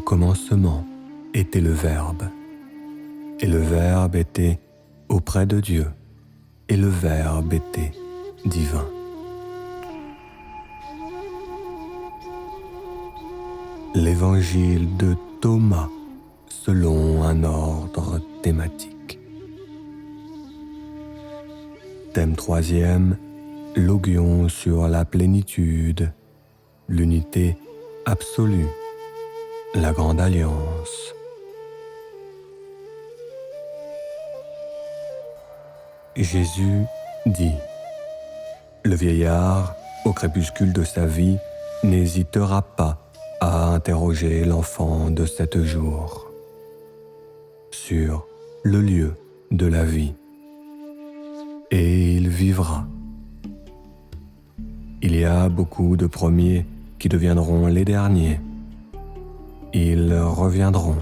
commencement était le Verbe, et le Verbe était auprès de Dieu, et le Verbe était divin. L'évangile de Thomas selon un ordre thématique. Thème 3e, logion sur la plénitude, l'unité absolue, la grande alliance. Jésus dit : le vieillard, au crépuscule de sa vie, n'hésitera pas à interroger l'enfant de 7 jours sur le lieu de la vie, et il vivra. Il y a beaucoup de premiers qui deviendront les derniers. Ils reviendront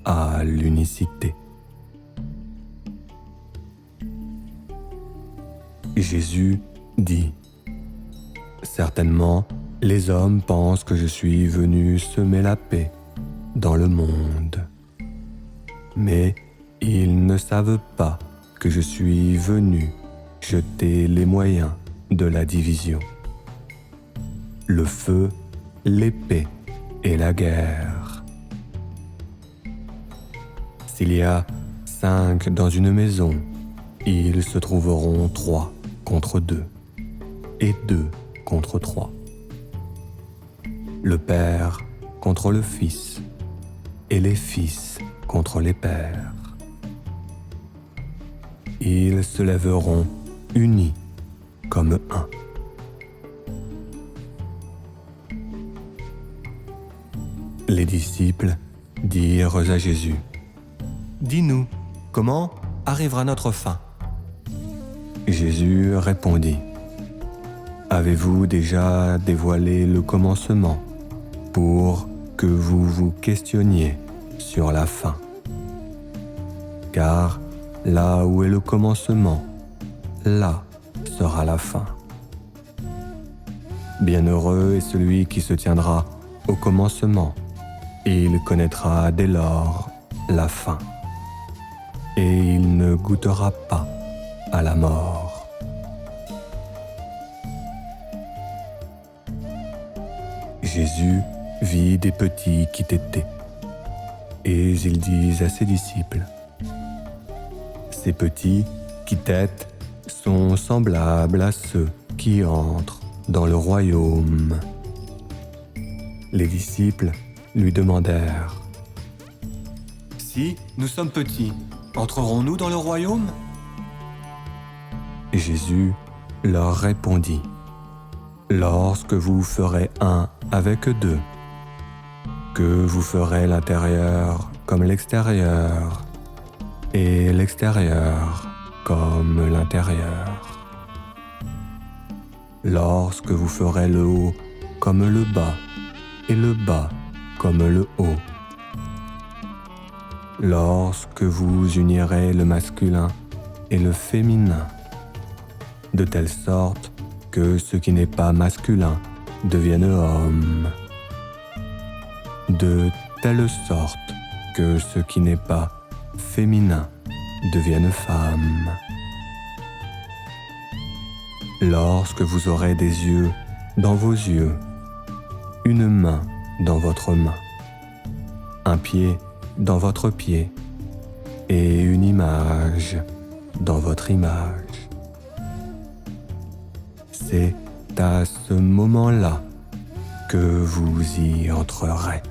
à l'unicité. Jésus dit : certainement, les hommes pensent que je suis venu semer la paix dans le monde. Mais ils ne savent pas que je suis venu jeter les moyens de la division. Le feu, l'épée et la guerre. S'il y a 5 dans une maison, ils se trouveront 3 contre 2 et 2 contre 3. Le père contre le fils et les fils contre les pères. Ils se lèveront unis comme un. Les disciples dirent à Jésus : dis-nous, comment arrivera notre fin ? Jésus répondit : avez-vous déjà dévoilé le commencement pour que vous vous questionniez sur la fin ? Car là où est le commencement, là sera la fin. Bienheureux est celui qui se tiendra au commencement, et il connaîtra dès lors la fin, et il ne goûtera pas à la mort. Jésus vit des petits qui tétaient, et il dit à ses disciples : ces petits qui tètent sont semblables à ceux qui entrent dans le royaume. Les disciples lui demandèrent : si nous sommes petits, entrerons-nous dans le royaume ? Jésus leur répondit : lorsque vous ferez un avec 2, que vous ferez l'intérieur comme l'extérieur, et l'extérieur comme l'intérieur. Lorsque vous ferez le haut comme le bas, et le bas comme le haut. Lorsque vous unirez le masculin et le féminin, de telle sorte que ce qui n'est pas masculin devienne homme, de telle sorte que ce qui n'est pas féminin devienne femme. Lorsque vous aurez des yeux dans vos yeux, une main dans votre main, un pied dans votre pied, et une image dans votre image. C'est à ce moment-là que vous y entrerez.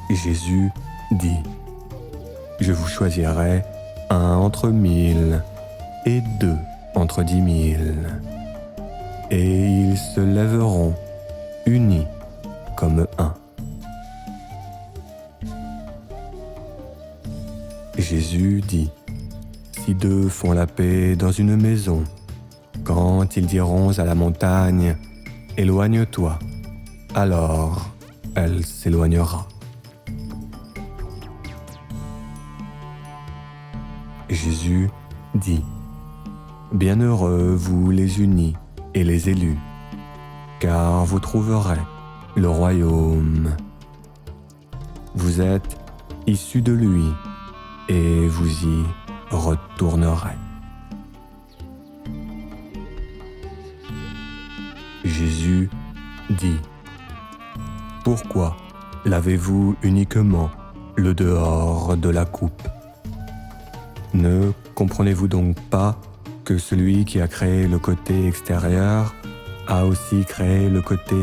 Jésus dit : je vous choisirai 1 entre 1000 et 2 entre 10 000. Et ils se lèveront unis comme un. Jésus dit : si 2 font la paix dans une maison, quand ils diront à la montagne : éloigne-toi, alors elle s'éloignera. Jésus dit : bienheureux vous les unis et les élus, car vous trouverez le royaume. Vous êtes issus de lui et vous y retournerez. Jésus dit : Pourquoi lavez-vous uniquement le dehors de la coupe ? Ne comprenez-vous donc pas que celui qui a créé le côté extérieur a aussi créé le côté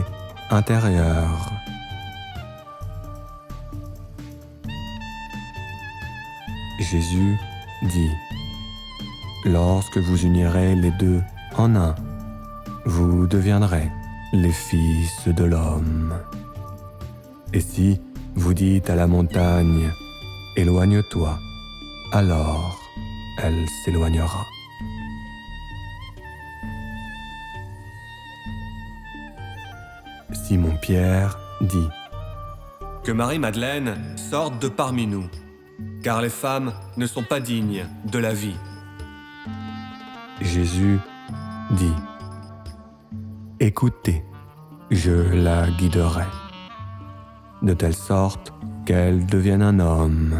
intérieur ? Jésus dit : Lorsque vous unirez les deux en un, vous deviendrez les fils de l'homme. Et si vous dites à la montagne : Éloigne-toi, alors elle s'éloignera. Simon-Pierre dit : Que Marie-Madeleine sorte de parmi nous, car les femmes ne sont pas dignes de la vie. Jésus dit : Écoutez, je la guiderai, de telle sorte qu'elle devienne un homme.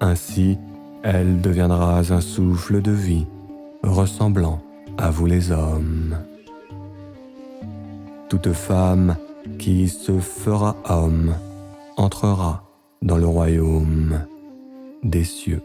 Ainsi, elle deviendra un souffle de vie, ressemblant à vous les hommes. Toute femme qui se fera homme entrera dans le royaume des cieux.